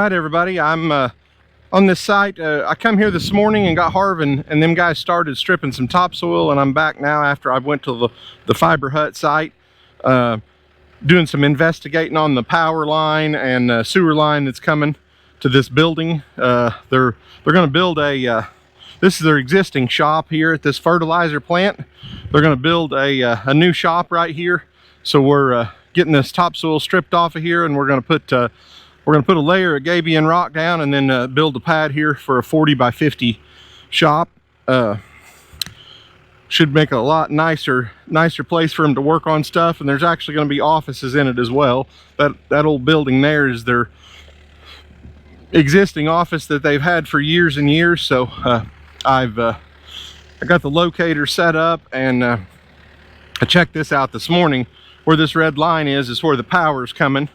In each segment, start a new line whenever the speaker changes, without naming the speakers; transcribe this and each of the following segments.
right, everybody, I'm on this site. I come here this morning and got Harv and them guys started stripping some topsoil, and I'm back now after I went to the fiber hut site, doing some investigating on the power line and sewer line that's coming to this building. They're going to build a this is their existing shop here at this fertilizer plant. They're going to build a new shop right here, so we're getting this topsoil stripped off of here, and we're going to put a layer of gabion rock down, and then build a pad here for a 40 by 50 shop. Should make a lot nicer place for them to work on stuff, and there's actually going to be offices in it as well. That old building there is their existing office that they've had for years and years. So I got the locator set up, and I checked this out this morning. Where this red line is where the power is coming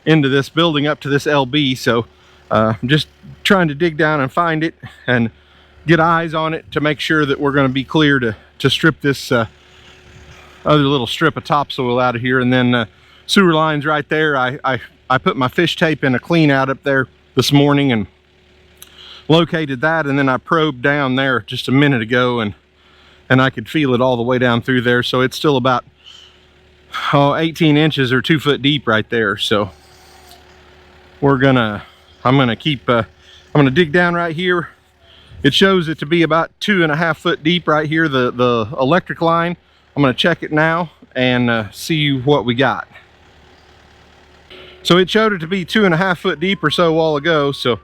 into this building up to this LB. So I'm just trying to dig down and find it and get eyes on it to make sure that we're going to be clear to strip this other little strip of topsoil out of here. And then sewer lines right there. I put my fish tape in a clean out up there this morning and located that, and then I probed down there just a minute ago, and I could feel it all the way down through there. So it's still about 18 inches or 2 foot deep right there. So I'm gonna dig down right here. It shows it to be about 2.5 foot deep right here, the electric line. I'm gonna check it now and see what we got. So it showed it to be 2.5 foot deep or so a while ago. So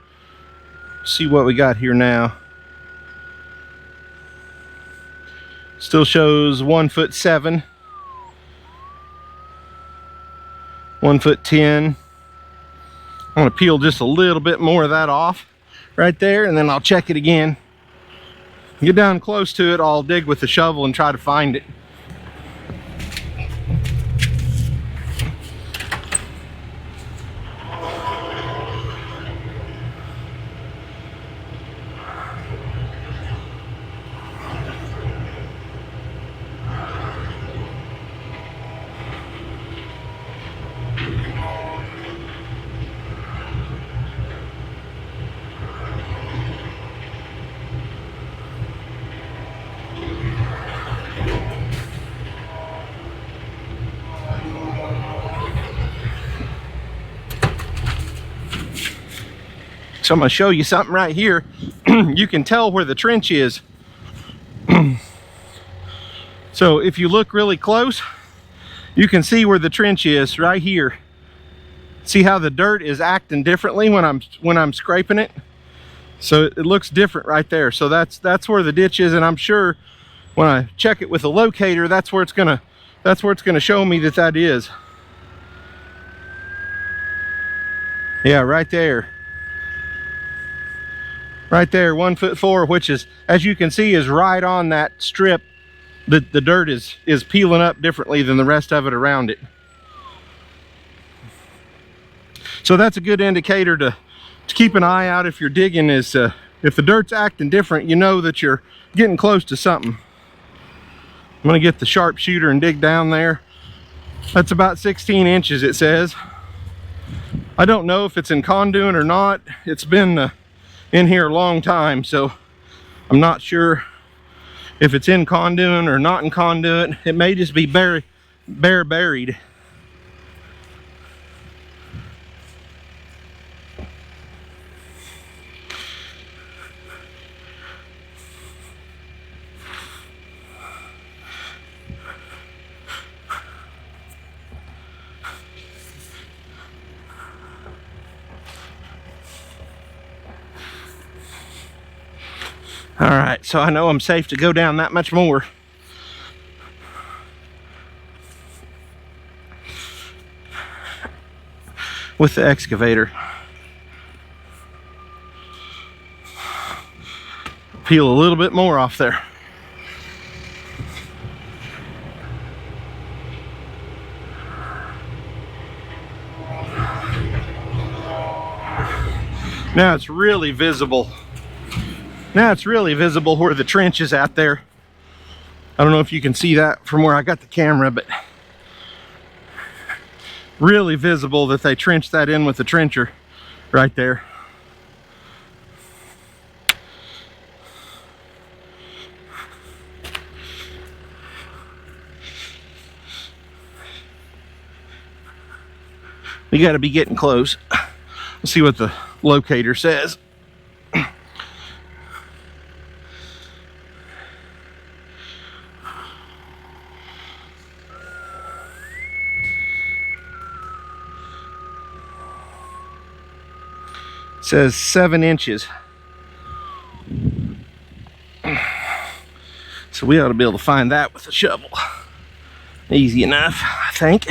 see what we got here now. Still shows 1'7". 1'10". I'm going to peel just a little bit more of that off right there, and then I'll check it again. Get down close to it, I'll dig with the shovel and try to find it. So I'm going to show you something right here. You can tell where the trench is. So if you look really close, you can see where the trench is right here. See how the dirt is acting differently when I'm scraping it? So it looks different right there. So that's where the ditch is, and I'm sure when I check it with a locator, that's where it's gonna show me that is. Yeah, right there. Right there, 1'4", which is, as you can see, is right on that strip. The dirt is peeling up differently than the rest of it around it. So that's a good indicator to keep an eye out if you're digging. Is if the dirt's acting different, you know that you're getting close to something. I'm gonna get the sharpshooter and dig down there. That's about 16 inches, it says. I don't know if it's in conduit or not. It's been in here a long time, so I'm not sure if it's in conduit or not in conduit. It may just be bare buried. All right, so I know I'm safe to go down that much more. With the excavator. Peel a little bit more off there. Now it's really visible. Now it's really visible where the trench is out there. I don't know if you can see that from where I got the camera, but really visible that they trenched that in with the trencher right there. We got to be getting close. Let's see what the locator says. It says 7 inches. So we ought to be able to find that with a shovel. Easy enough, I think.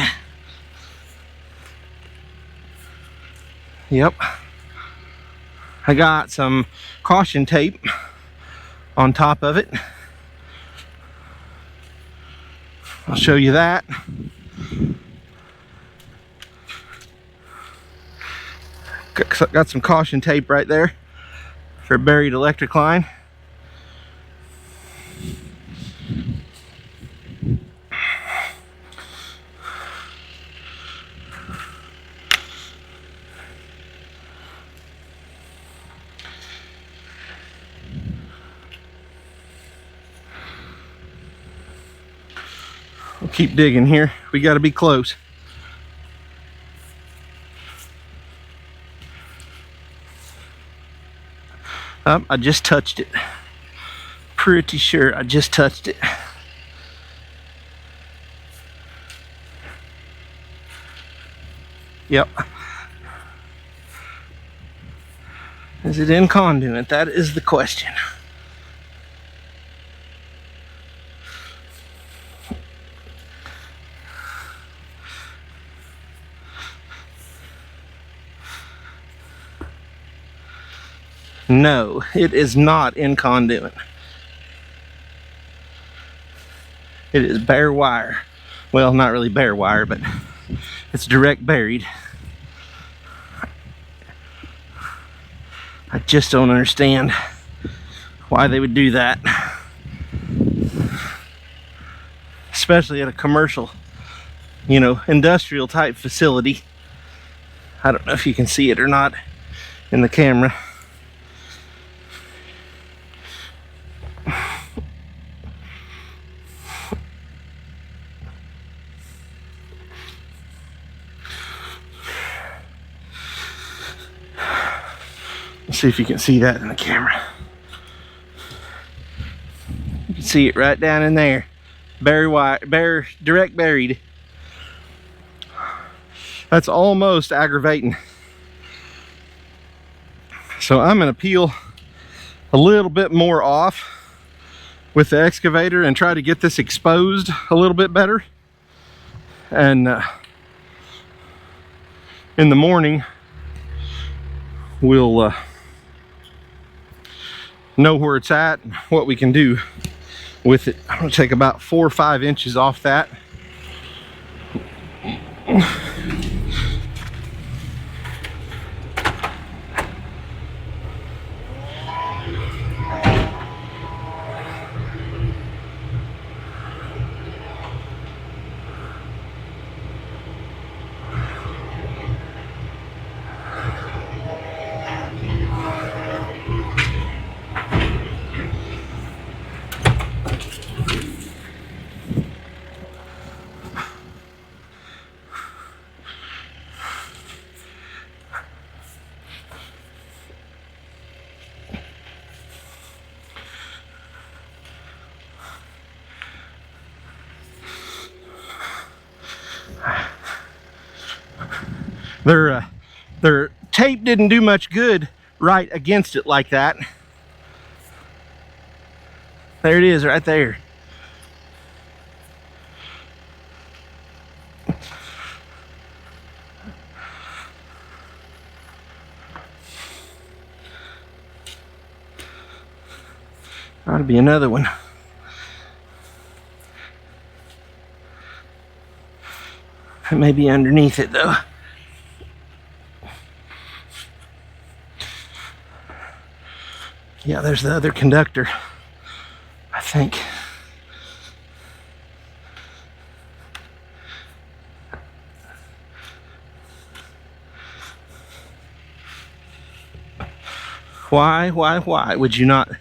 Yep. I got some caution tape on top of it. I'll show you that. Got some caution tape right there for a buried electric line. We'll keep digging here. We got to be close. I just touched it. Pretty sure I just touched it. Yep. Is it in conduit? That is the question. No, it is not in conduit. It is bare wire. Well, not really bare wire, but it's direct buried. I just don't understand why they would do that. Especially at a commercial, industrial type facility. I don't know if you can see it or not in the camera. Let's see if you can see that in the camera. You can see it right down in there. Direct buried. That's almost aggravating. So I'm going to peel a little bit more off with the excavator and try to get this exposed a little bit better. And in the morning, we'll know where it's at and what we can do with it. I'm going to take about 4 or 5 inches off that. Their tape didn't do much good right against it like that. There it is right there. Ought to be another one. It may be underneath it though. Yeah, there's the other conductor, I think. Why would you not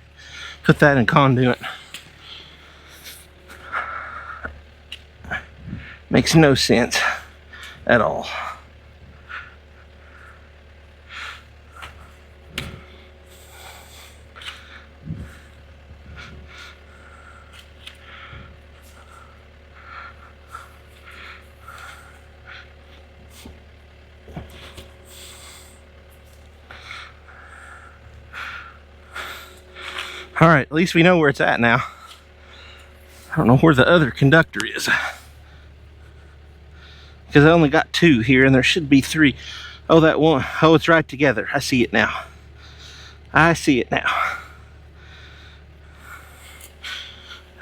put that in conduit? Makes no sense at all. All right, at least we know where it's at now. I don't know where the other conductor is, because I only got 2 here and there should be 3. Oh, that one. Oh, it's right together. I see it now. I see it now.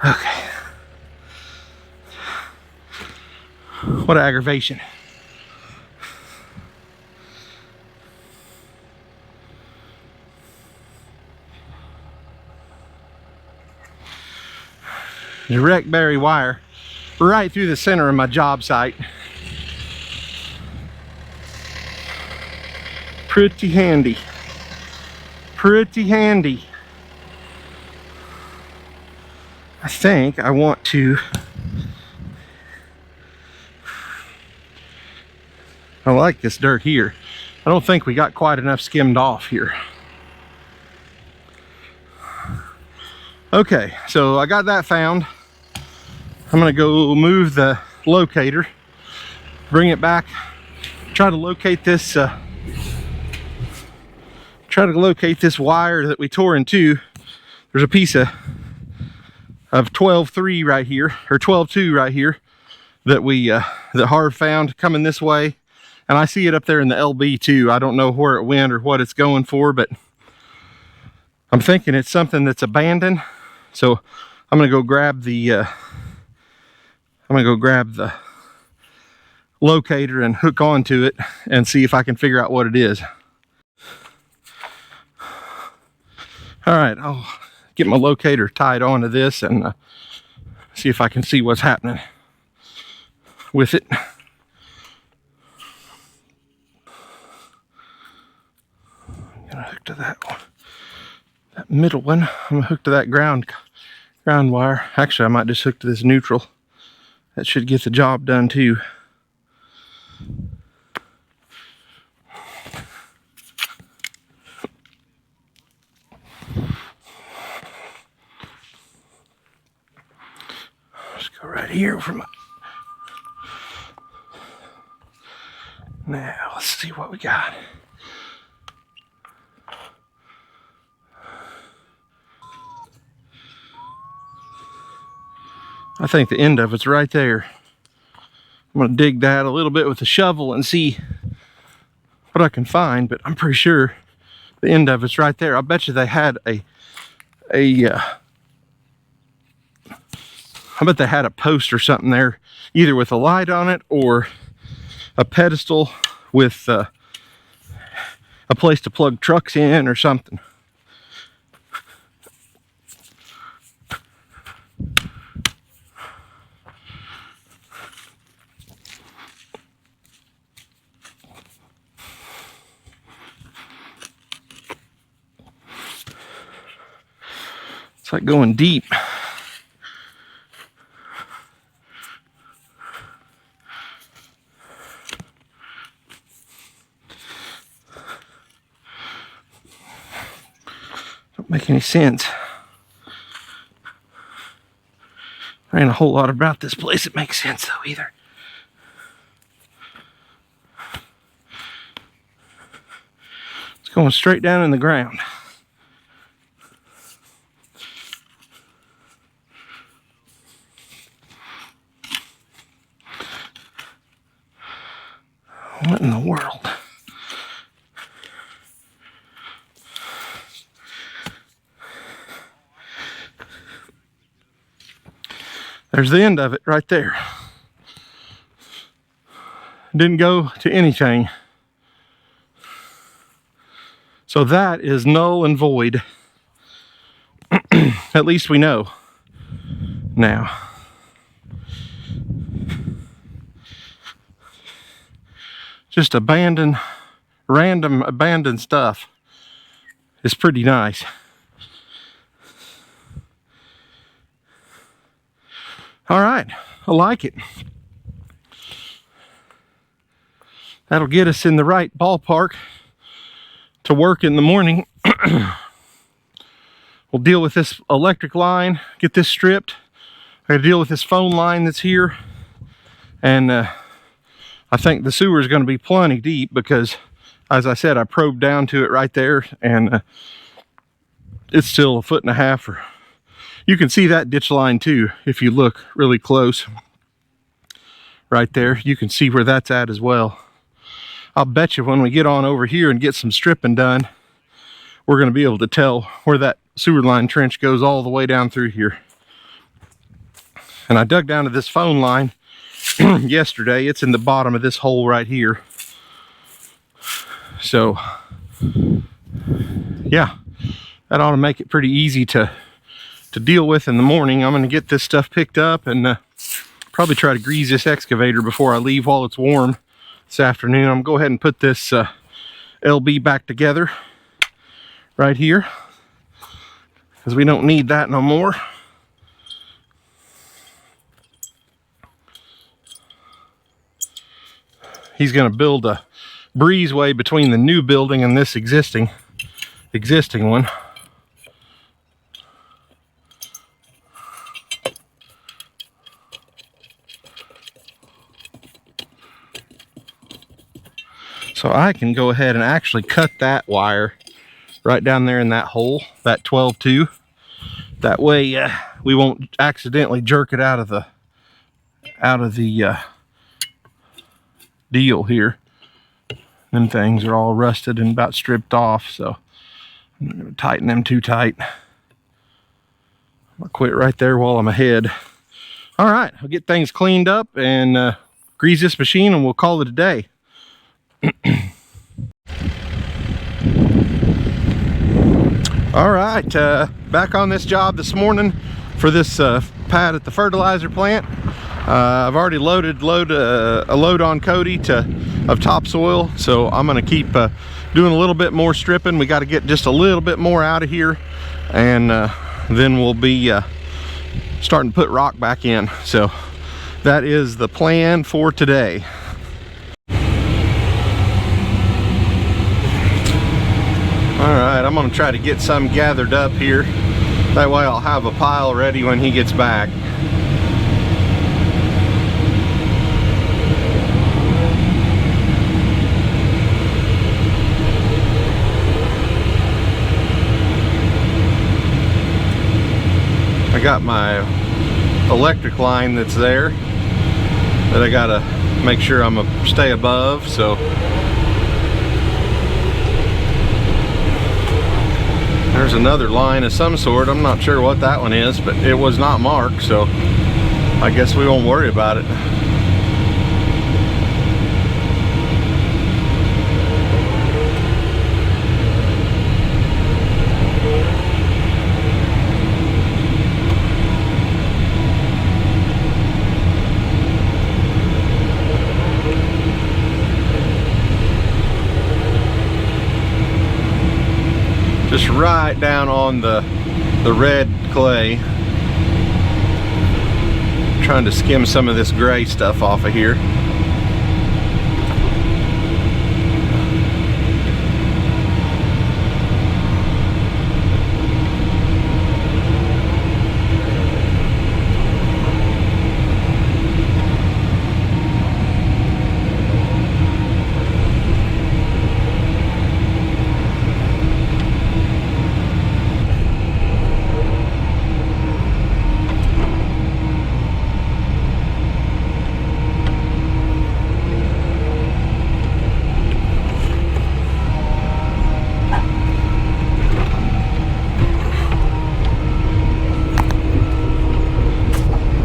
Okay. What aggravation. Direct bury wire right through the center of my job site. Pretty handy. Pretty handy. I think I want to, I like this dirt here. I don't think we got quite enough skimmed off here. Okay, so I got that found. I'm gonna go move the locator, bring it back, try to locate this wire that we tore in 2. There's a piece of 12-3 right here, or 12-2 right here, that that Harv found coming this way, and I see it up there in the LB too. I don't know where it went or what it's going for, but I'm thinking it's something that's abandoned. So I'm gonna go grab the locator and hook onto it and see if I can figure out what it is. All right, I'll get my locator tied onto this and see if I can see what's happening with it. I'm gonna hook to that one, that middle one. I'm gonna hook to that ground wire. Actually, I might just hook to this neutral. That should get the job done too. Let's go right here for my... Now, let's see what we got. I think the end of it's right there. I'm gonna dig that a little bit with a shovel and see what I can find, but I'm pretty sure the end of it's right there. I bet you they had I bet they had a post or something there, either with a light on it or a pedestal with a place to plug trucks in or something. It's like going deep. Don't make any sense. There ain't a whole lot about this place that makes sense though either. It's going straight down in the ground. What in the world? There's the end of it right there. Didn't go to anything. So that is null and void. At least we know now. Just random abandoned stuff is pretty nice. All right, I like it. That'll get us in the right ballpark to work in the morning. We'll deal with this electric line, get this stripped. I gotta deal with this phone line that's here. And I think the sewer is gonna be plenty deep because, as I said, I probed down to it right there, and it's still 1.5 feet, or you can see that ditch line too if you look really close. Right there, you can see where that's at as well. I'll bet you when we get on over here and get some stripping done, we're going to be able to tell where that sewer line trench goes all the way down through here. And I dug down to this phone line yesterday. It's in the bottom of this hole right here. So yeah, that ought to make it pretty easy to deal with in the morning. I'm going to get this stuff picked up and probably try to grease this excavator before I leave while it's warm this afternoon. I'm going to go ahead and put this LB back together right here, because we don't need that no more. He's going to build a breezeway between the new building and this existing one. So I can go ahead and actually cut that wire right down there in that hole, that 12-2. That way we won't accidentally jerk it out of the deal here. Them things are all rusted and about stripped off, so I'm not going to tighten them too tight. I'll quit right there while I'm ahead. All right, I'll get things cleaned up and grease this machine, and we'll call it a day. All right, back on this job this morning for this pad at the fertilizer plant. I've already loaded a load on Cody of topsoil, so I'm going to keep doing a little bit more stripping. We got to get just a little bit more out of here, and then we'll be starting to put rock back in. So that is the plan for today. Alright, I'm going to try to get some gathered up here. That way I'll have a pile ready when he gets back. I got my electric line that's there that I got to make sure I'm stay above, so there's another line of some sort. I'm not sure what that one is, but it was not marked, so I guess we won't worry about it. Just right down on the red clay. Trying to skim some of this gray stuff off of here.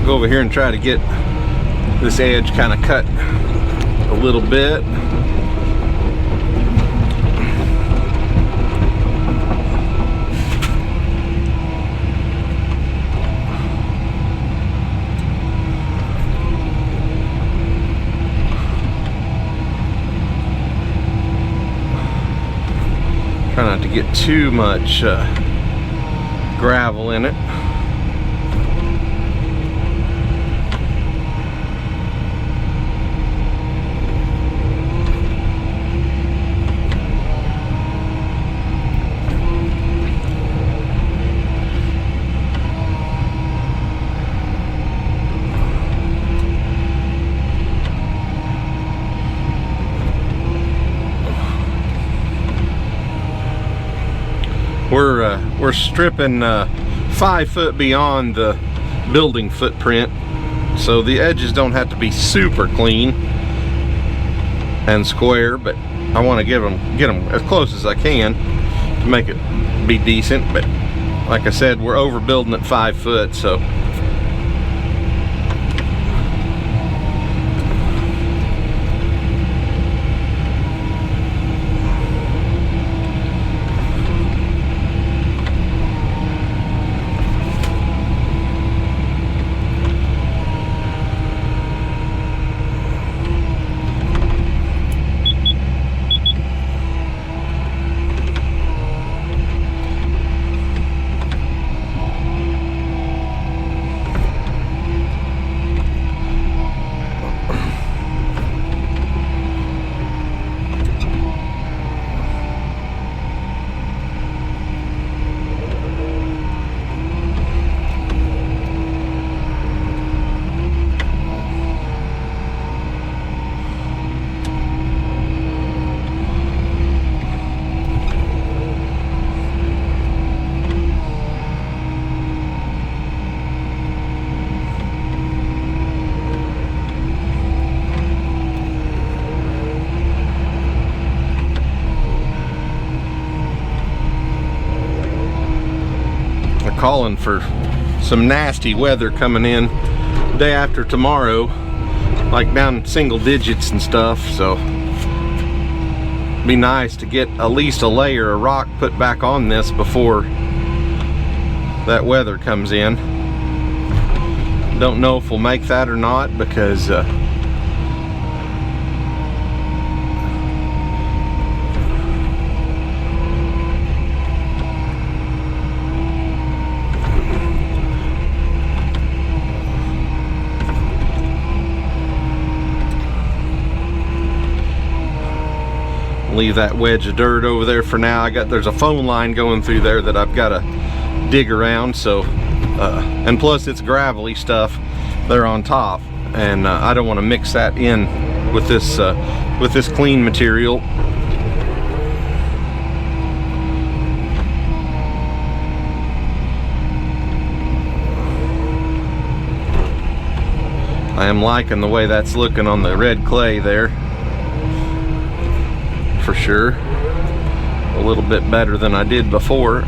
Go over here and try to get this edge kind of cut a little bit. Try not to get too much gravel in it. We're we're stripping 5 foot beyond the building footprint, so the edges don't have to be super clean and square, but I want to get them as close as I can to make it be decent. But like I said, we're overbuilding at 5 foot, so calling for some nasty weather coming in day after tomorrow, like down single digits and stuff, so be nice to get at least a layer of rock put back on this before that weather comes in. Don't know if we'll make that or not, because leave that wedge of dirt over there for now. There's a phone line going through there that I've got to dig around, so and plus it's gravelly stuff there on top, and I don't want to mix that in with this clean material. I am liking the way that's looking on the red clay there, for sure. A little bit better than I did before.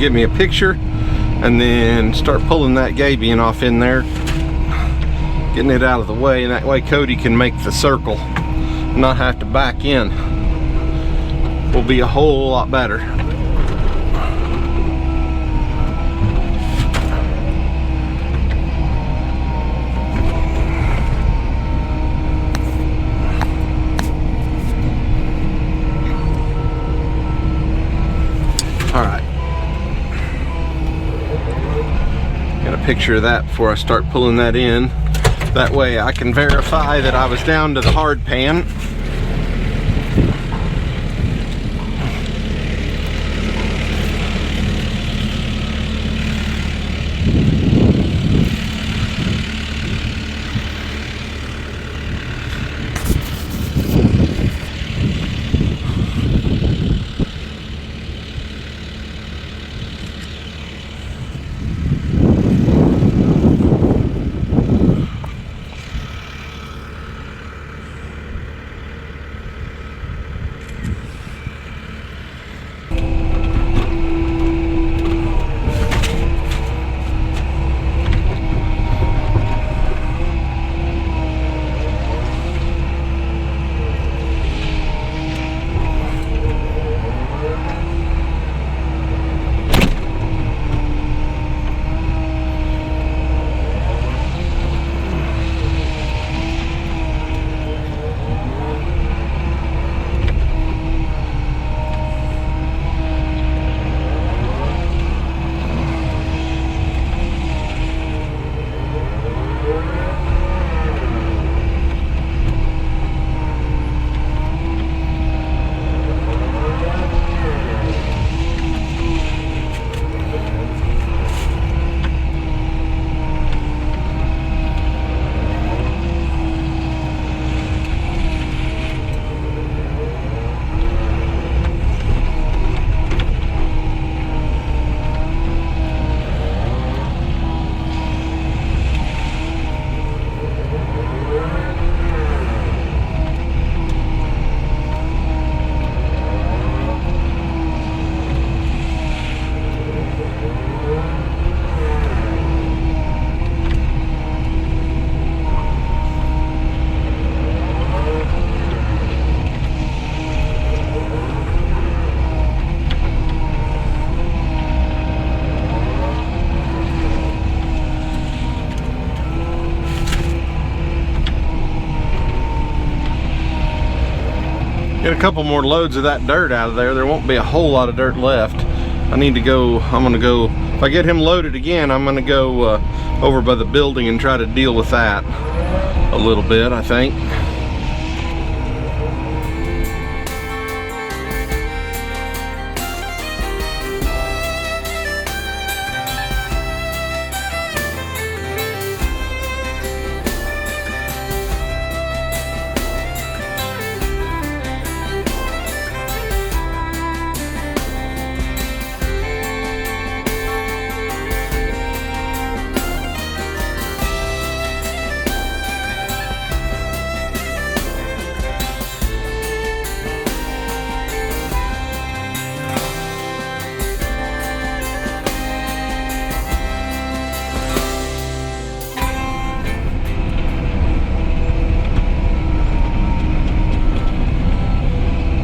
get me a picture and then start pulling that gabion off in there, getting it out of the way, and that way Cody can make the circle, not have to back in. Will be a whole lot better. Alright. Get a picture of that before I start pulling that in. That way I can verify that I was down to the hard pan. Get a couple more loads of that dirt out of there. There won't be a whole lot of dirt left. I'm gonna go, if I get him loaded again, I'm gonna go over by the building and try to deal with that a little bit, I think.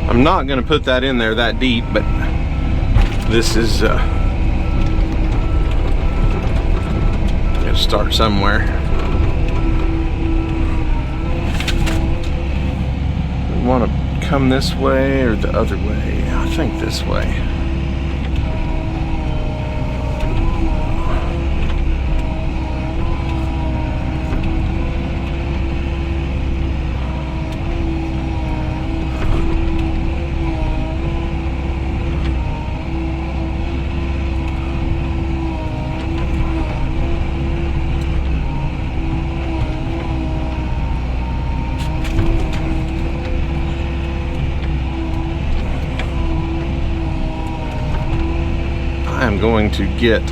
I'm not going to put that in there that deep, but this is gotta start somewhere. We want to come this way or the other way? I think this way. I'm going to get a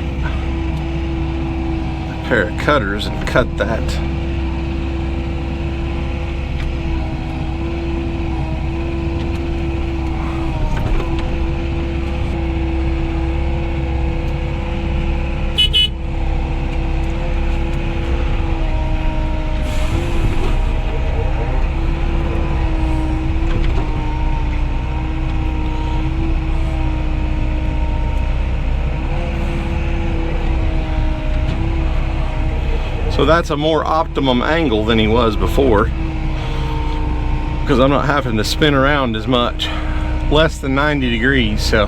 pair of cutters and cut that. So that's a more optimum angle than he was before, because I'm not having to spin around as much. Less than 90 degrees, so.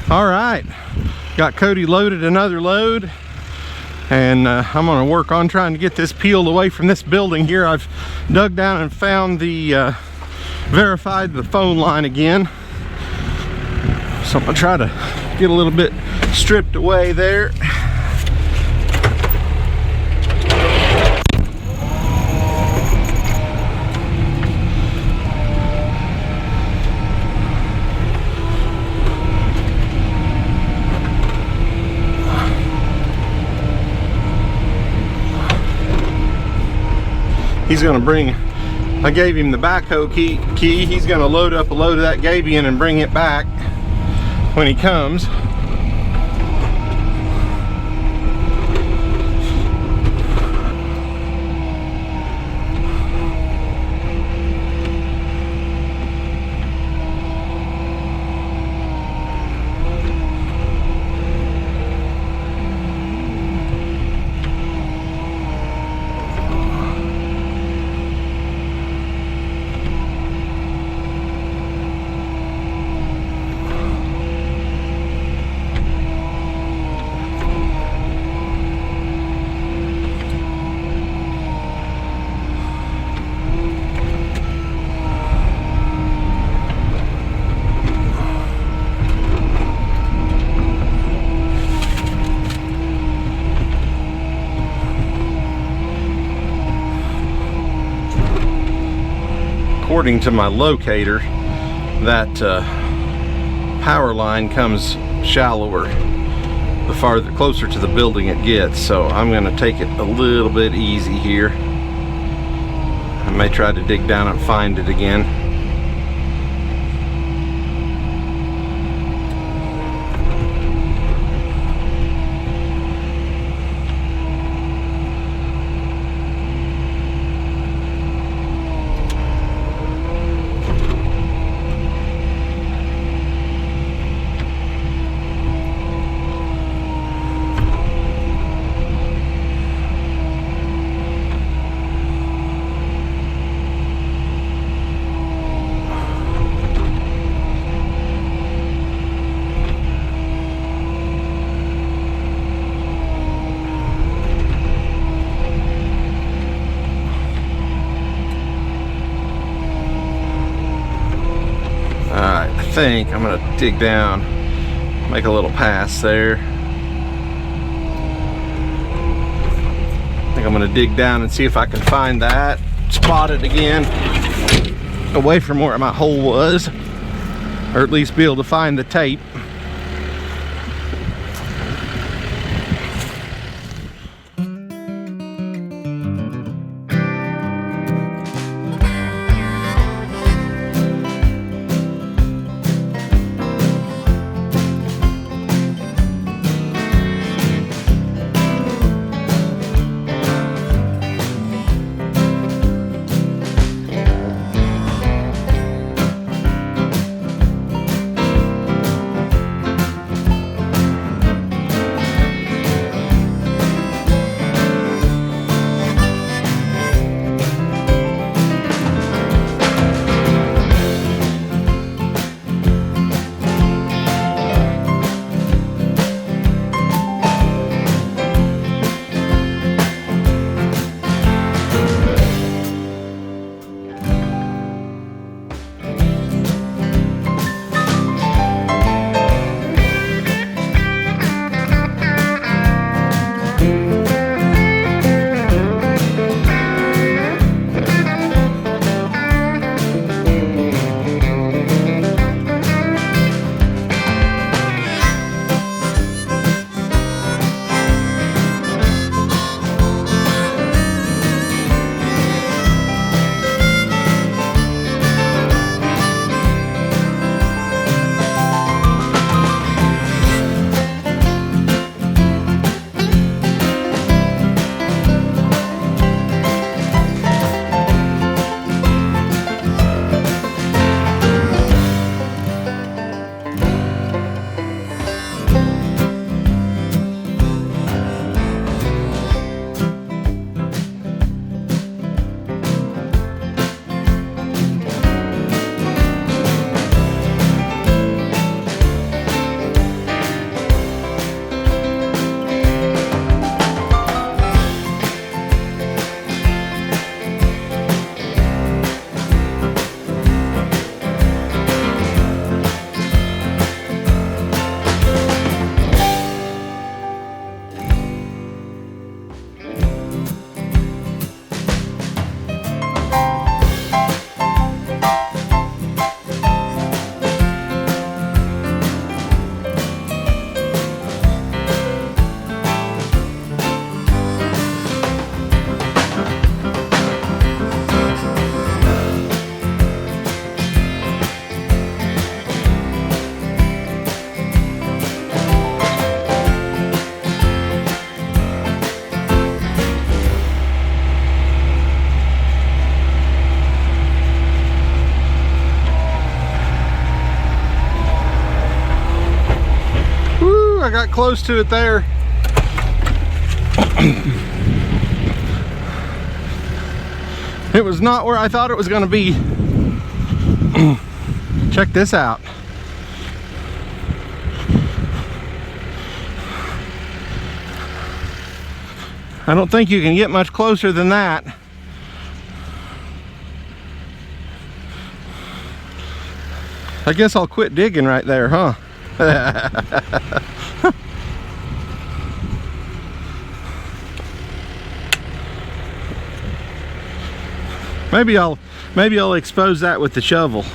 All right, got Cody loaded another load, and I'm gonna work on trying to get this peeled away from this building here. I've dug down and found verified the phone line again. So I'm gonna try to get a little bit stripped away there. He's gonna bring, I gave him the backhoe key. He's gonna load up a load of that gabion and bring it back when he comes. According to my locator, that power line comes shallower the farther closer to the building it gets, so I'm going to take it a little bit easy here. I may try to dig down and find it again. I think I'm gonna dig down, make a little pass there. I think I'm gonna dig down and see if I can find that, spot it again, away from where my hole was, or at least be able to find the tape. I got close to it there. It was not where I thought it was going to be. Check this out. I don't think you can get much closer than that. I guess I'll quit digging right there, huh? Maybe I'll expose that with the shovel.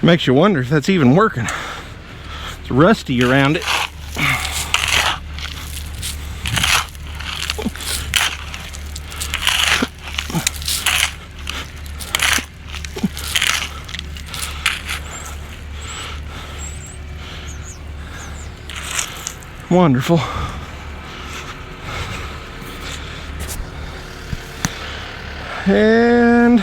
Makes you wonder if that's even working. It's rusty around it. Wonderful. And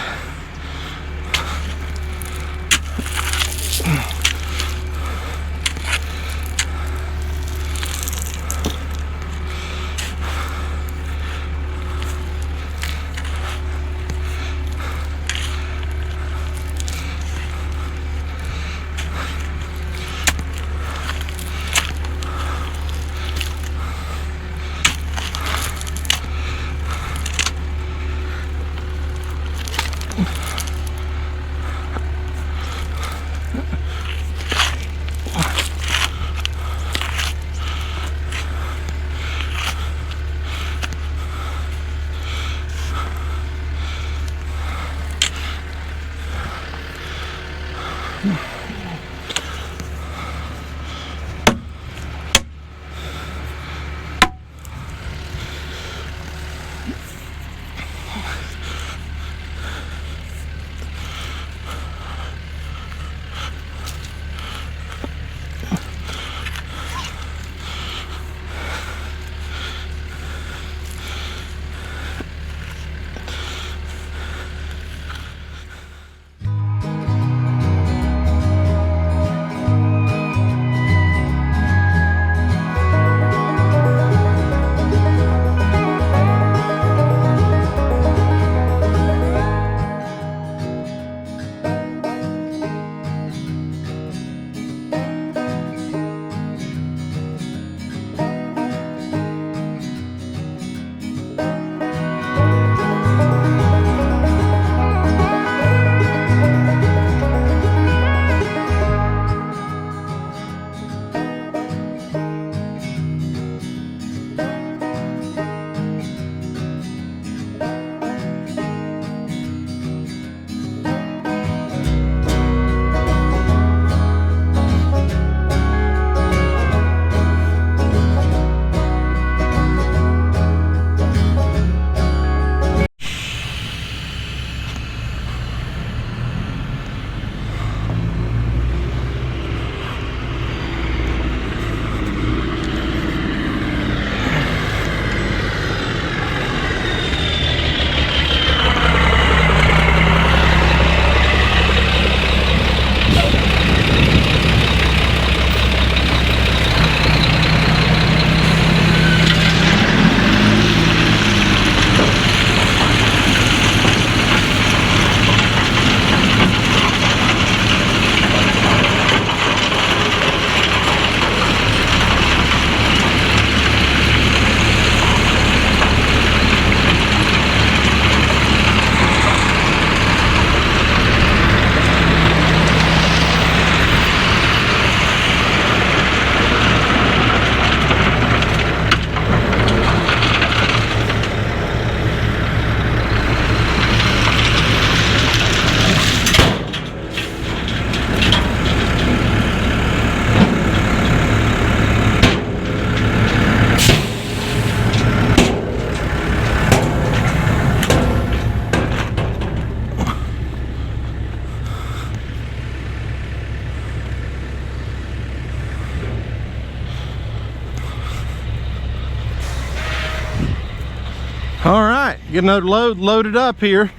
right, get another load loaded up here.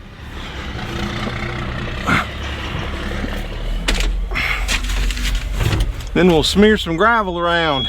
Then we'll smear some gravel around.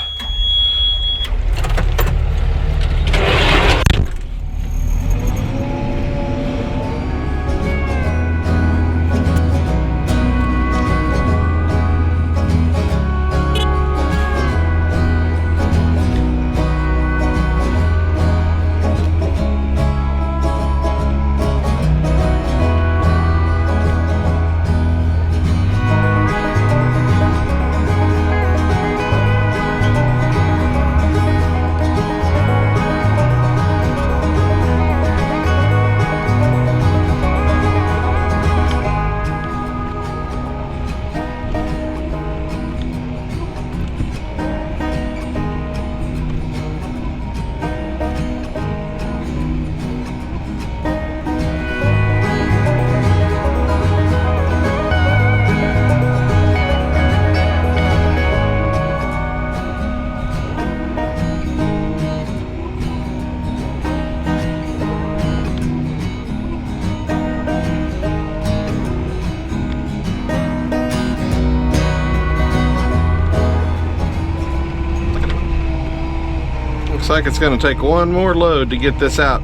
Looks like it's going to take one more load to get this out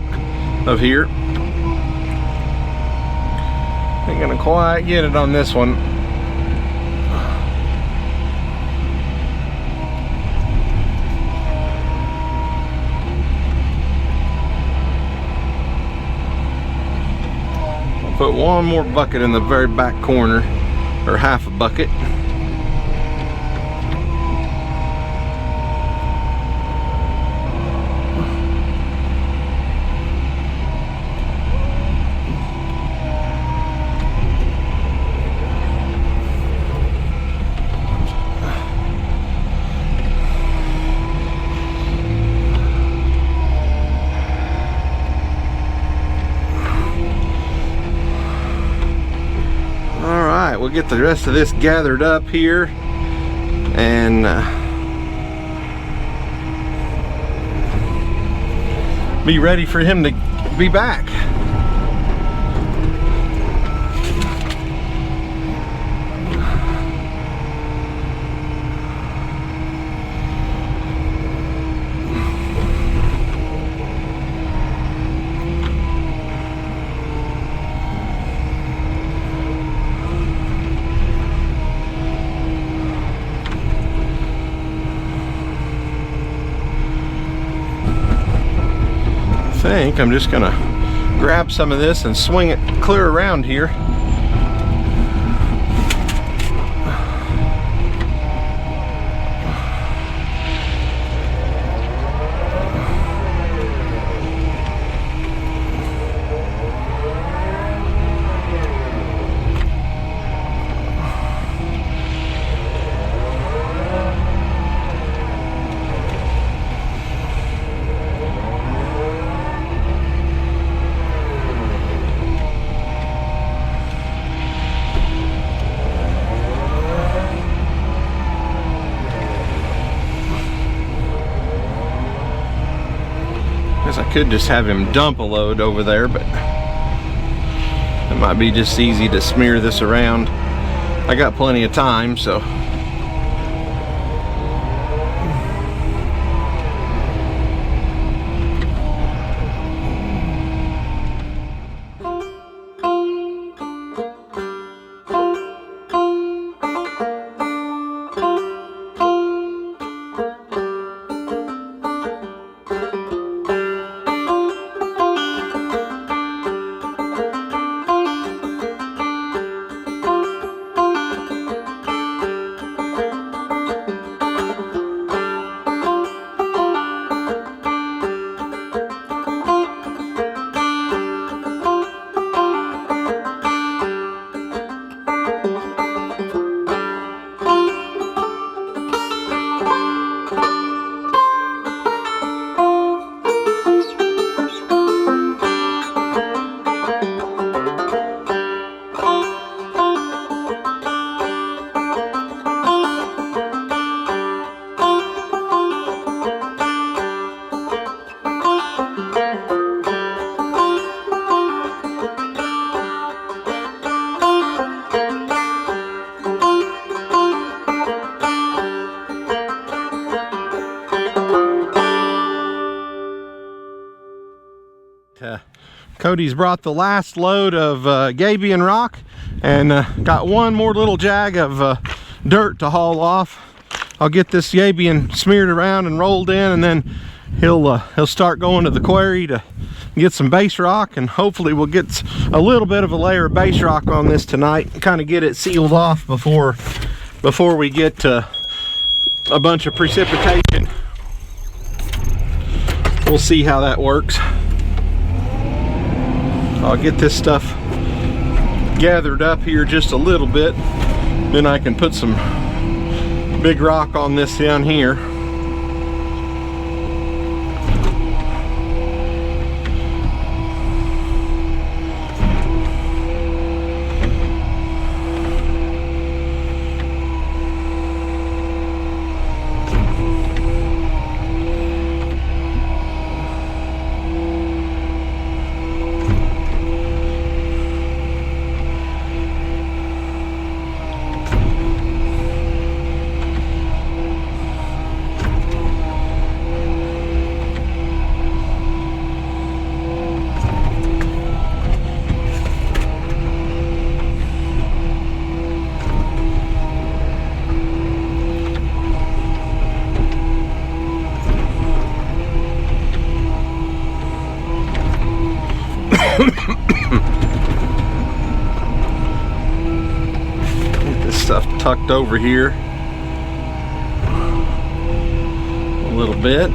of here. Ain't going to quite get it on this one. I'll put one more bucket in the very back corner, or half a bucket. We'll get the rest of this gathered up here and be ready for him to be back. I think I'm just gonna grab some of this and swing it clear around here. I could just have him dump a load over there, but it might be just easy to smear this around. I got plenty of time, so. Cody's brought the last load of gabion rock, and got one more little jag of dirt to haul off. I'll get this gabion smeared around and rolled in, and then he'll start going to the quarry to get some base rock, and hopefully we'll get a little bit of a layer of base rock on this tonight and kind of get it sealed off before we get to a bunch of precipitation. We'll see how that works. I'll get this stuff gathered up here just a little bit, then I can put some big rock on this down here. Get this stuff tucked over here a little bit.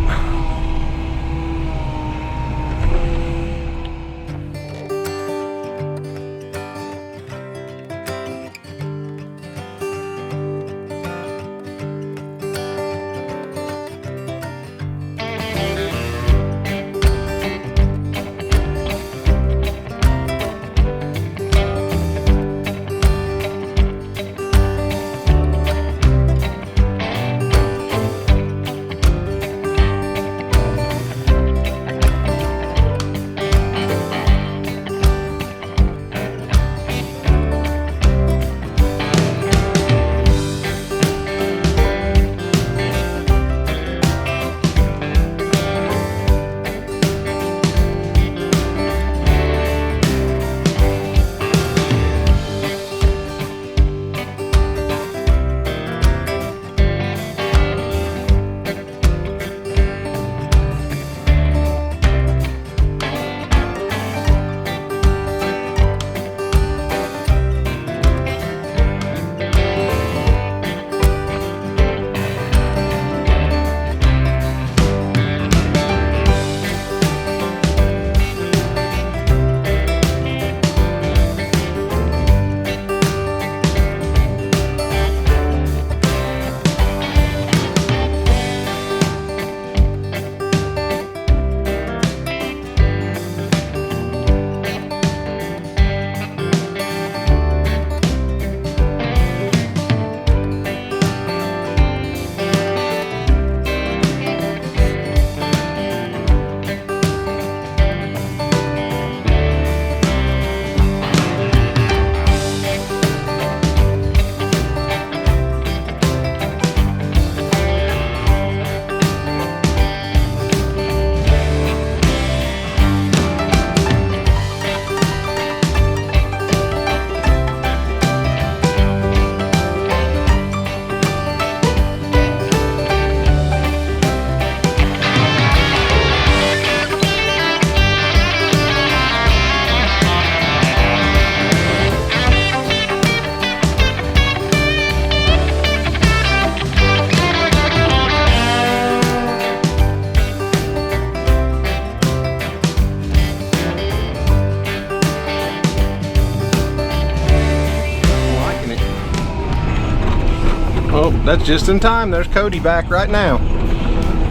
Oh, that's just in time. There's Cody back right now.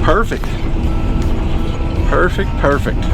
Perfect. Perfect, perfect.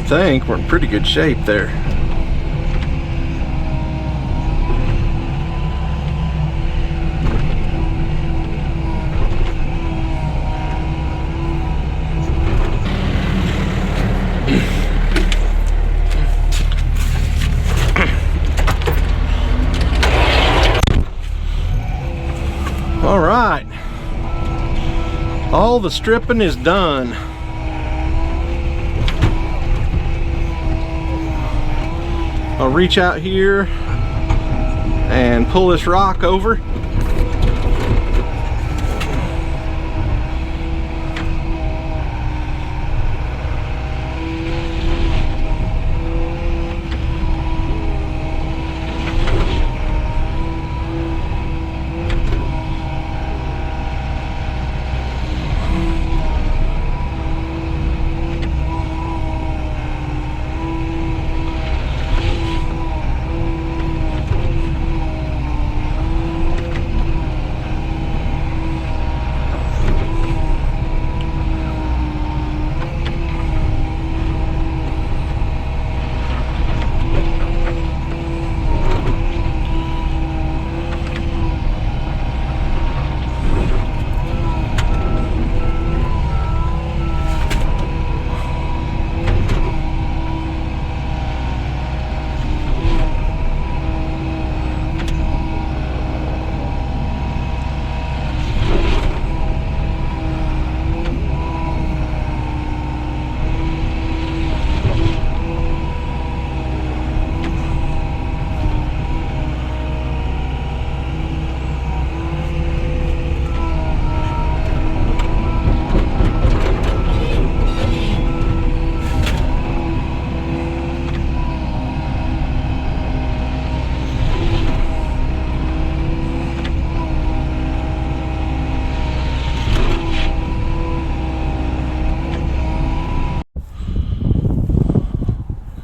think we're in pretty good shape there. All right, all the stripping is done. I'll reach out here and pull this rock over.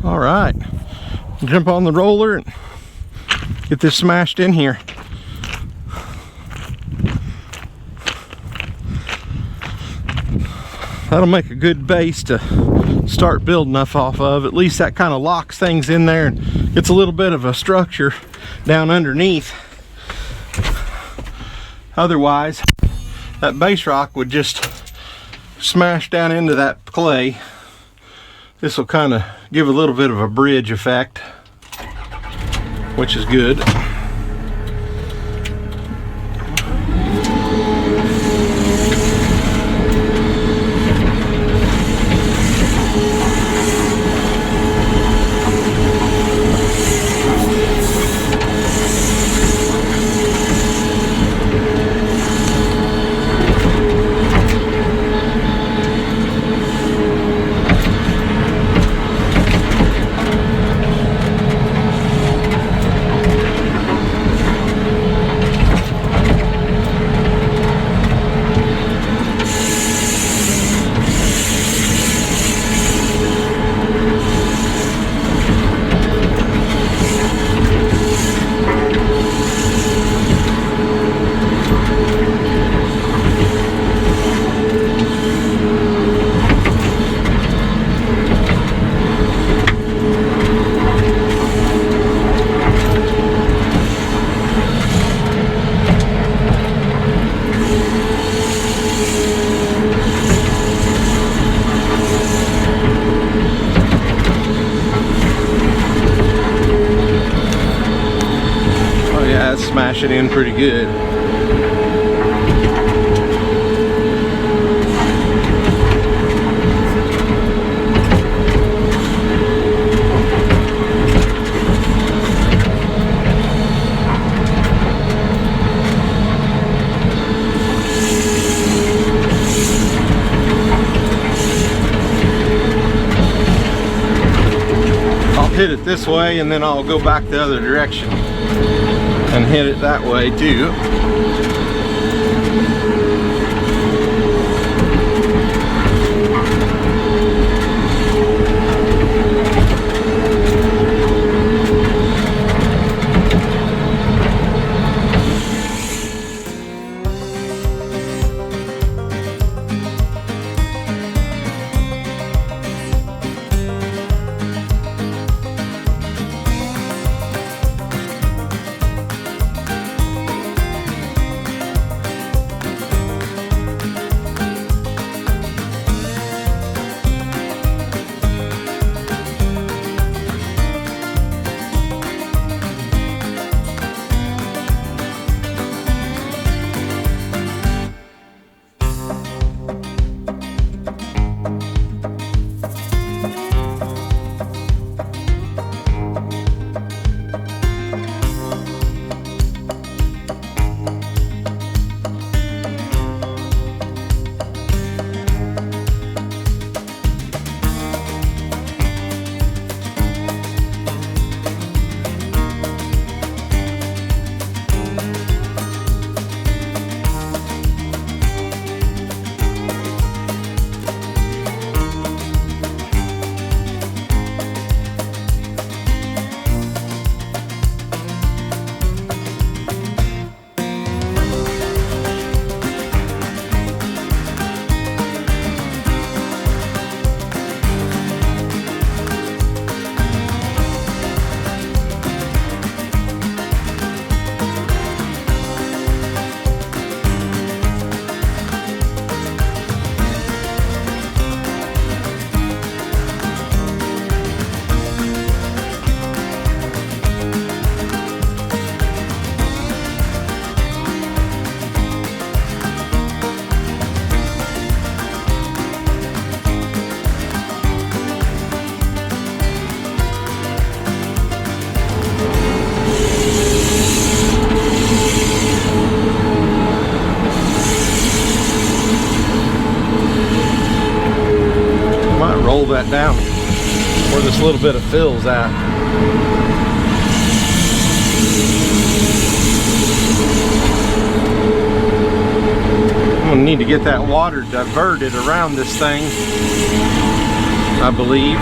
All right, jump on the roller and get this smashed in here. That'll make a good base to start building off of. At least that kind of locks things in there and gets a little bit of a structure down underneath. Otherwise, that base rock would just smash down into that clay. This will kind of give a little bit of a bridge effect, which is good. Smash it in pretty good. I'll hit it this way and then I'll go back the other direction and hit it that way too. roll that down where this little bit of fill's at. I'm gonna need to get that water diverted around this thing, I believe.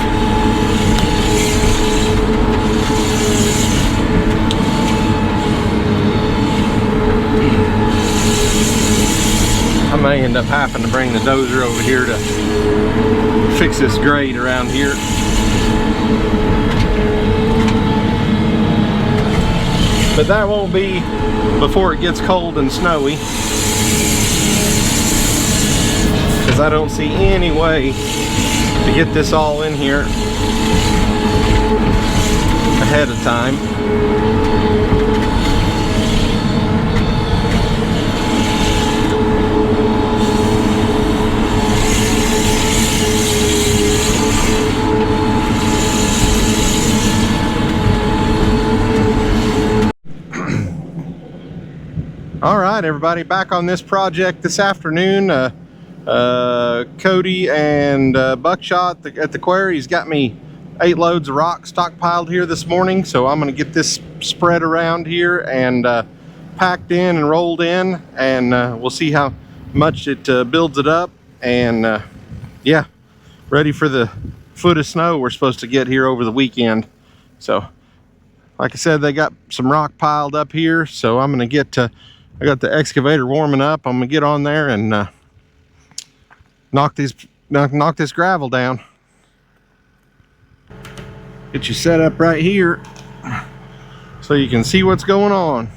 I may end up having to bring the dozer over here to fix this grade around here. But that won't be before it gets cold and snowy, because I don't see any way to get this all in here ahead of time. All right, everybody, back on this project this afternoon. Cody and Buckshot at the quarry's got me 8 loads of rock stockpiled here this morning, so I'm going to get this spread around here and packed in and rolled in, and we'll see how much it builds it up. And yeah, ready for the foot of snow we're supposed to get here over the weekend. So like I said, they got some rock piled up here, so I'm going to get to, I got the excavator warming up. I'm gonna get on there and knock this gravel down. Get you set up right here so you can see what's going on.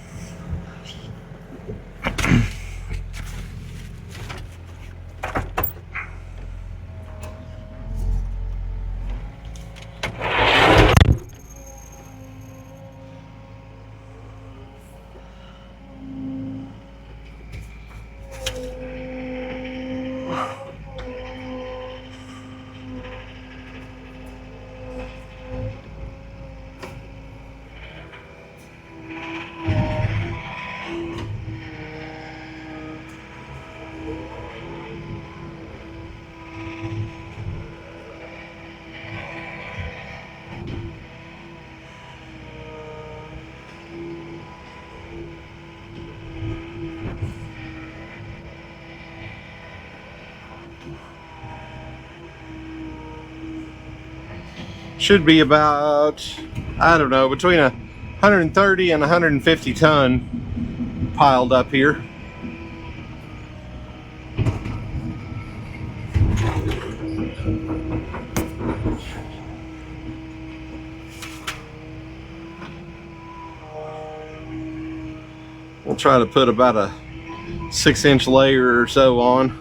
Should be about, I don't know, between 130 and 150 ton piled up here. We'll try to put about a 6-inch layer or so on.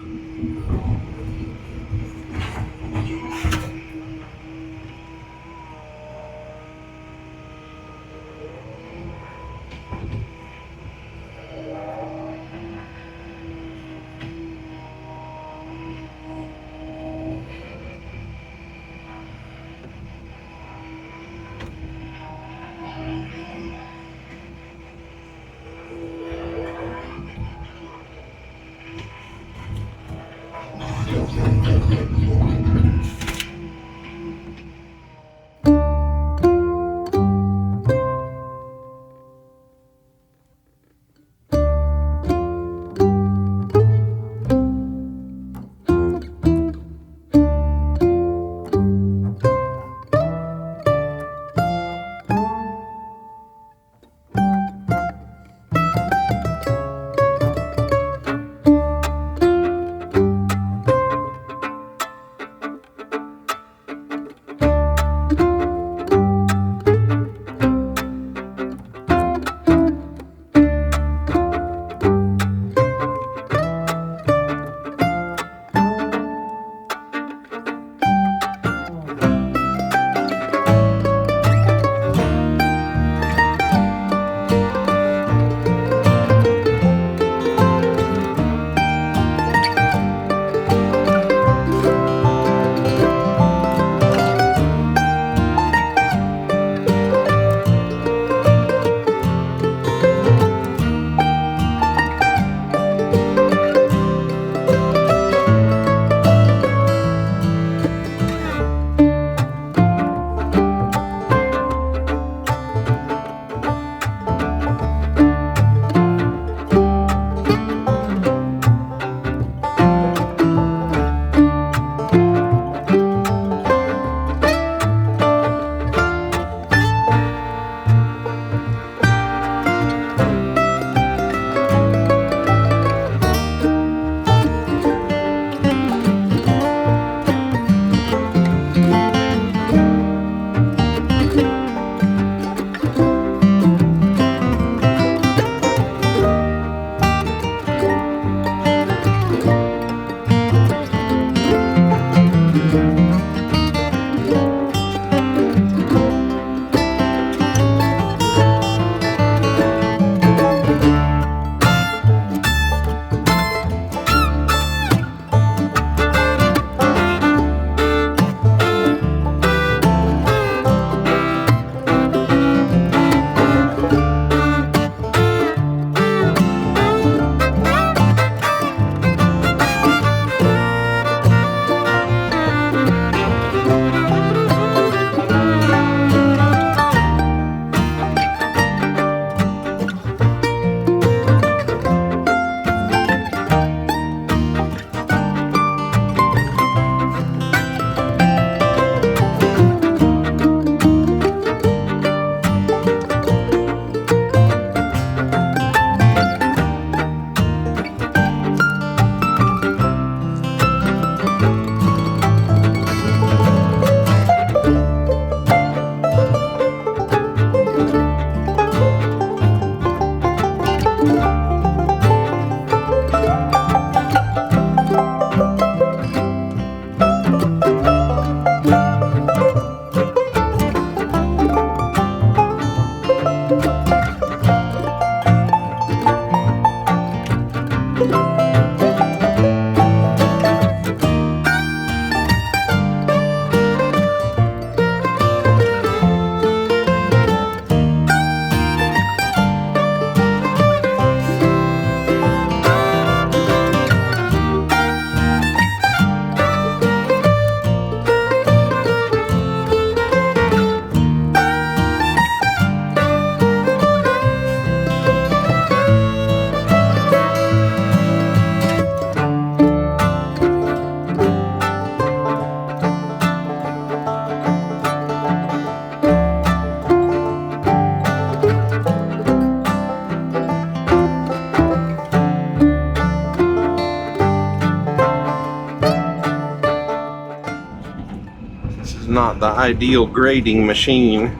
not the ideal grading machine,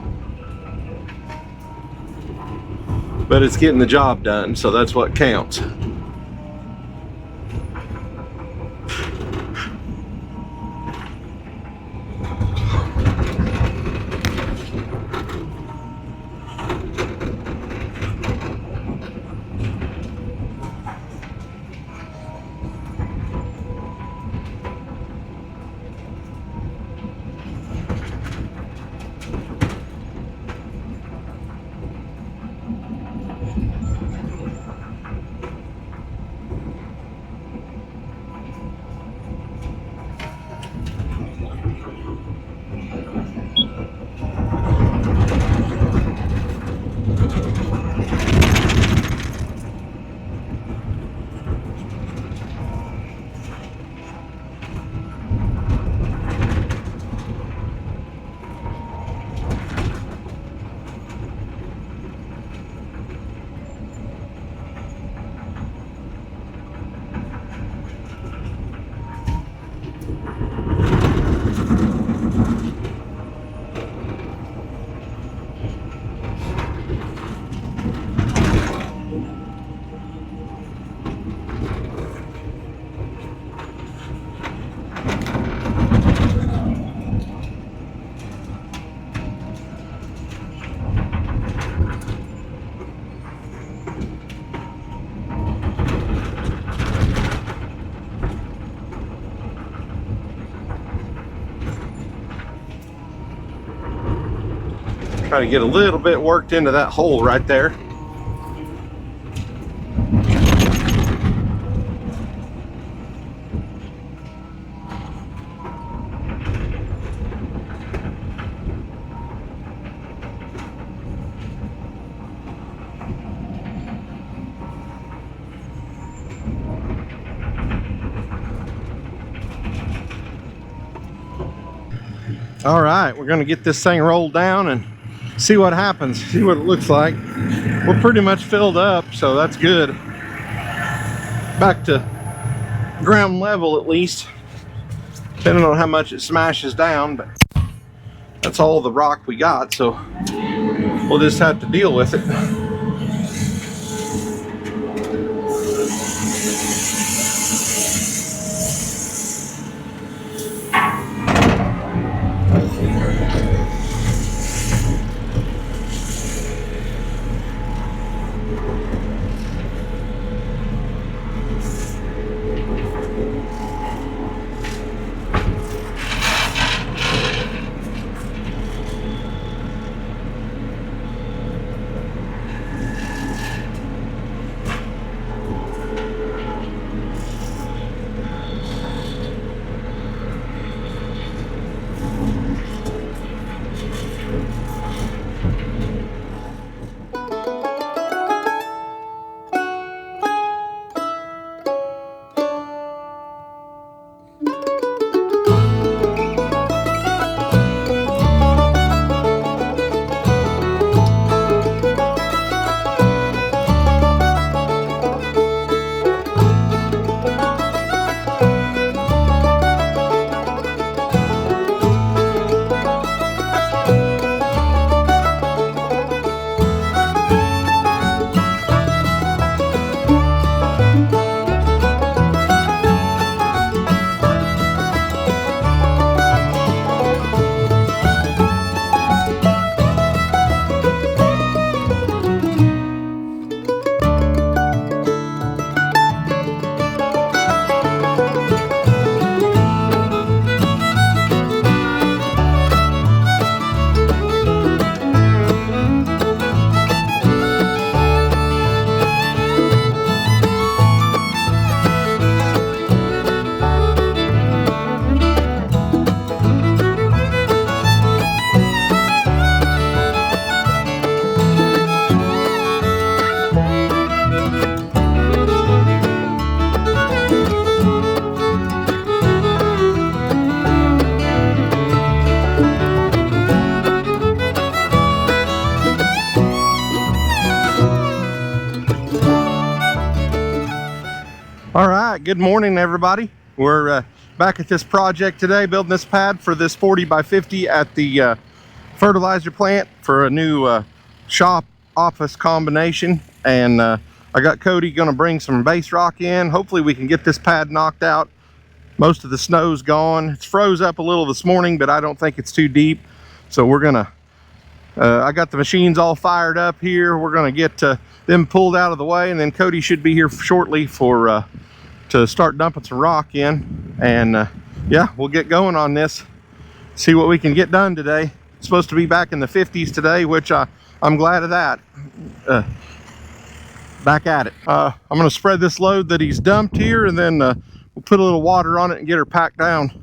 but it's getting the job done, so that's what counts. Try to get a little bit worked into that hole right there. All right, we're gonna get this thing rolled down and see what happens, see what it looks like. We're pretty much filled up, so that's good. Back to ground level at least, depending on how much it smashes down, but that's all the rock we got, so we'll just have to deal with it. All right, good morning everybody. We're back at this project today, building this pad for this 40 by 50 at the fertilizer plant for a new shop office combination. And I got Cody gonna bring some base rock in. Hopefully we can get this pad knocked out. Most of the snow's gone. It's froze up a little this morning, but I don't think it's too deep. So we're gonna, I got the machines all fired up here. We're gonna get them pulled out of the way, and then Cody should be here shortly for to start dumping some rock in. And yeah, we'll get going on this, see what we can get done today. It's supposed to be back in the 50s today, which I'm glad of that. Back at it. I'm gonna spread this load that he's dumped here, and then we'll put a little water on it and get her packed down.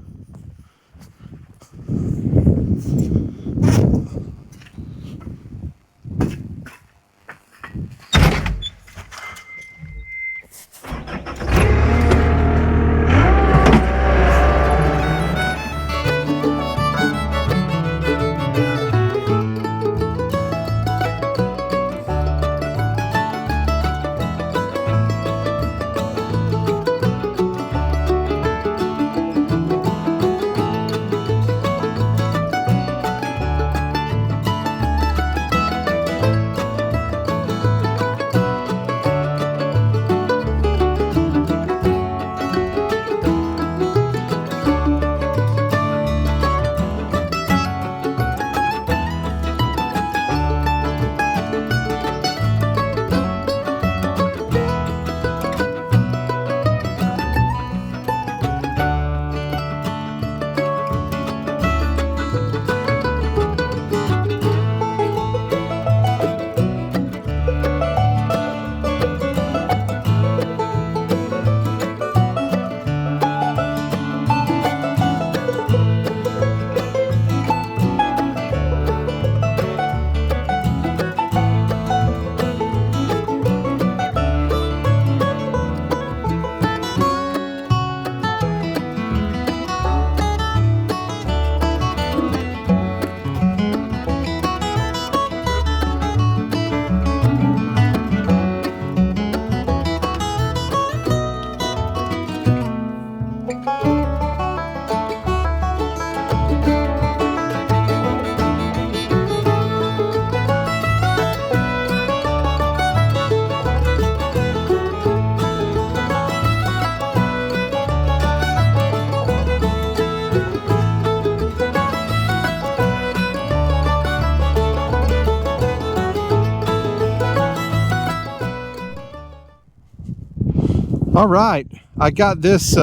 All right, I got this,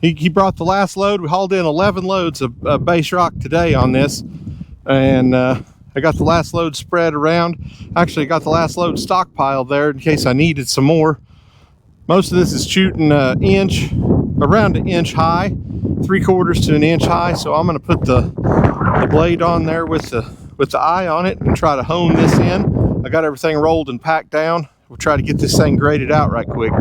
he brought the last load. We hauled in 11 loads of base rock today on this, and I got the last load spread around. Actually, got the last load stockpiled there in case I needed some more. Most of this is shooting around an inch high, 3/4 to an inch high. So I'm gonna put the blade on there with the eye on it and try to hone this in. I got everything rolled and packed down. We'll try to get this thing graded out right quick.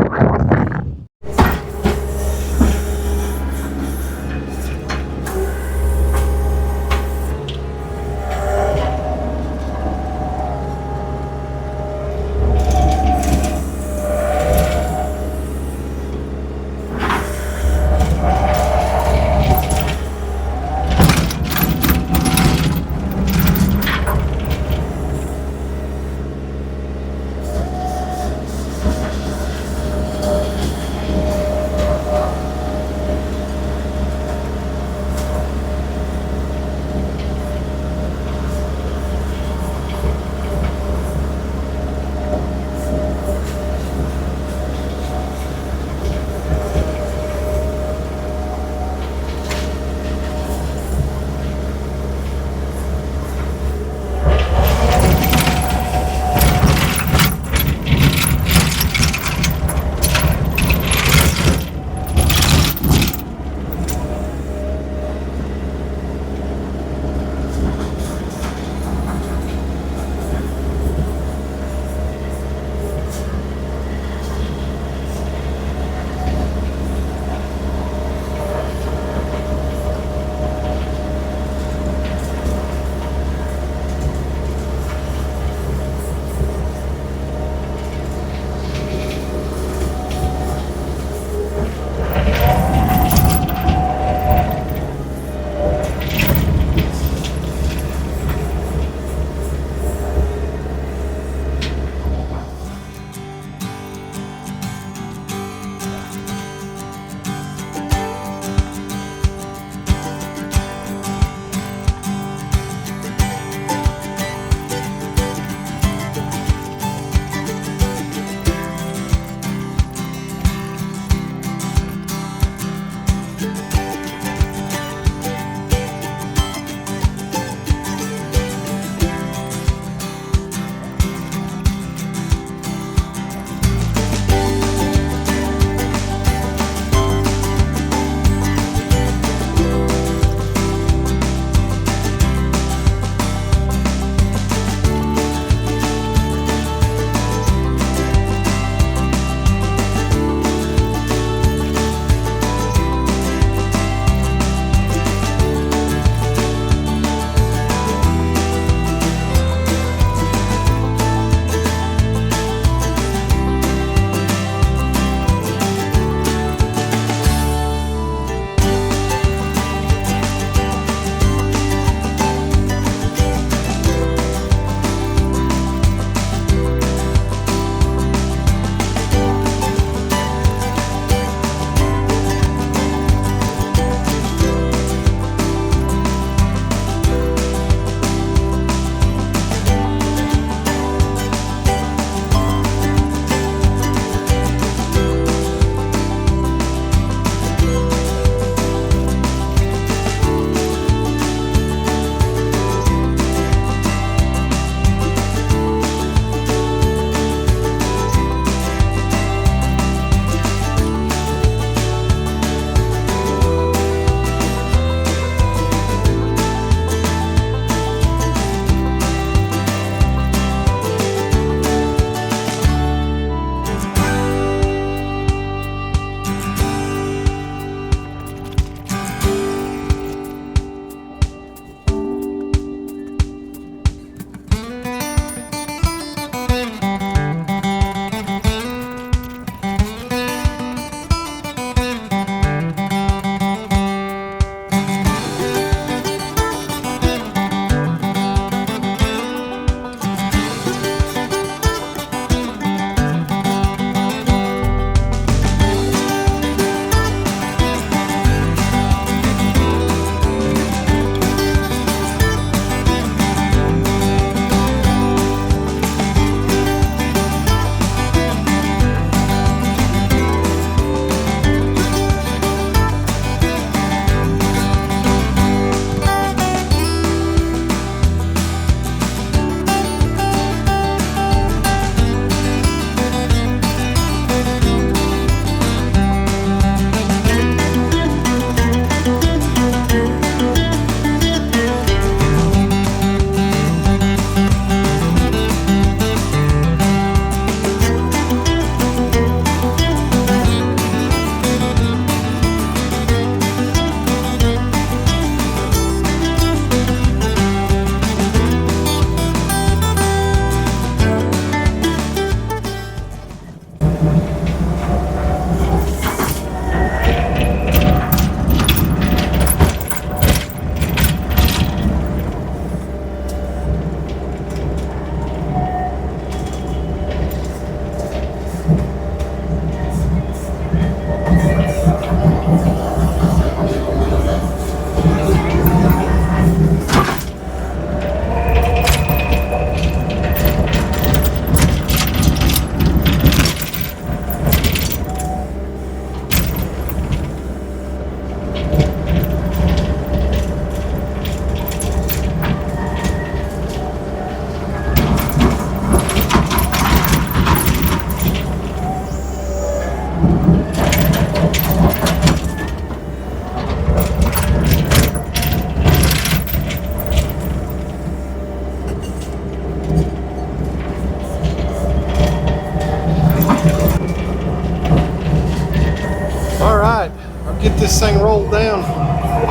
get this thing rolled down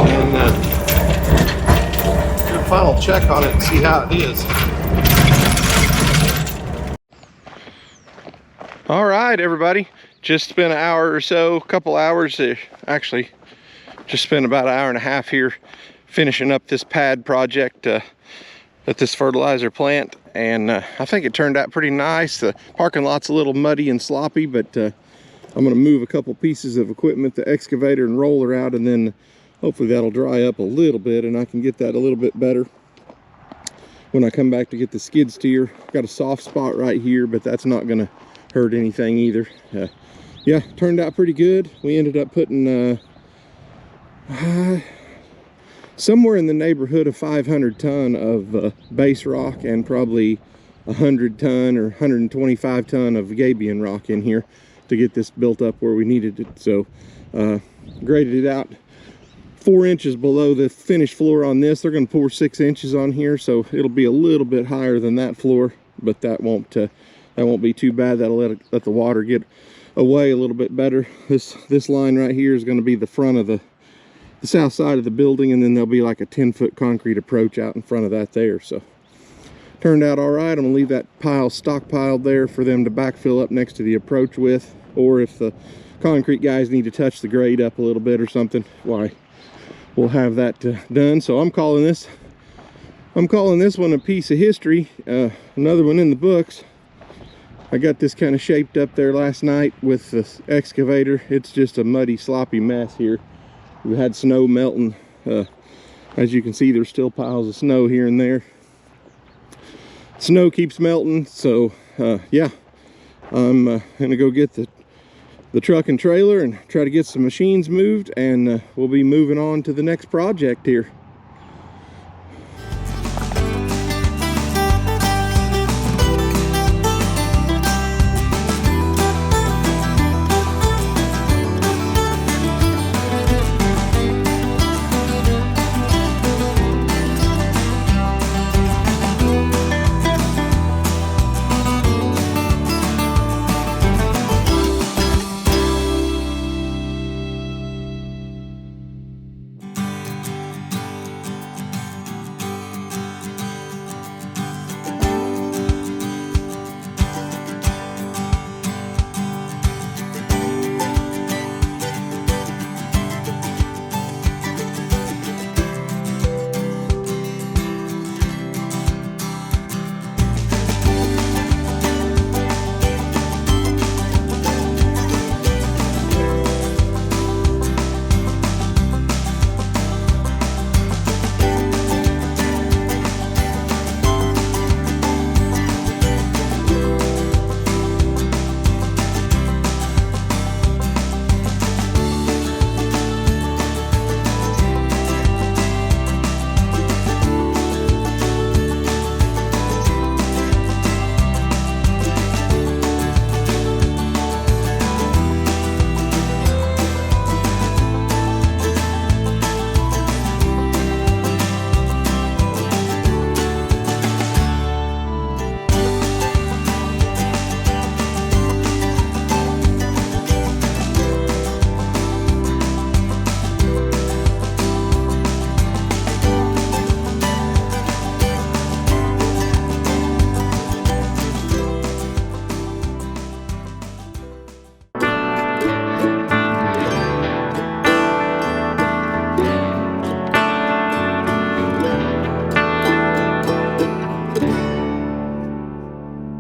and do a final check on it and see how it is. All right, everybody, just spent an hour or so, a couple hours, actually just spent about an hour and a half here finishing up this pad project at this fertilizer plant, and I think it turned out pretty nice. The parking lot's a little muddy and sloppy, but I'm going to move a couple pieces of equipment, the excavator and roller out, and then hopefully that'll dry up a little bit and I can get that a little bit better when I come back to get the skid steer. Got a soft spot right here, but that's not going to hurt anything either. Yeah, turned out pretty good. We ended up putting somewhere in the neighborhood of 500 ton of base rock and probably 100 ton or 125 ton of gabion rock in here to get this built up where we needed it. So graded it out 4 inches below the finished floor on this. They're going to pour 6 inches on here, so it'll be a little bit higher than that floor, but that won't be too bad. That'll let the water get away a little bit better. This line right here is going to be the front of the south side of the building, and then there'll be like a 10-foot concrete approach out in front of that there. So turned out all right. I'm gonna leave that pile stockpiled there for them to backfill up next to the approach with, or if the concrete guys need to touch the grade up a little bit or something, why, we'll have that done. So I'm calling this one a piece of history, another one in the books. I got this kind of shaped up there last night with the excavator. It's just a muddy, sloppy mess here. We had snow melting. As you can see, there's still piles of snow here and there. Snow keeps melting, so yeah, I'm gonna go get the truck and trailer and try to get some machines moved, and we'll be moving on to the next project here.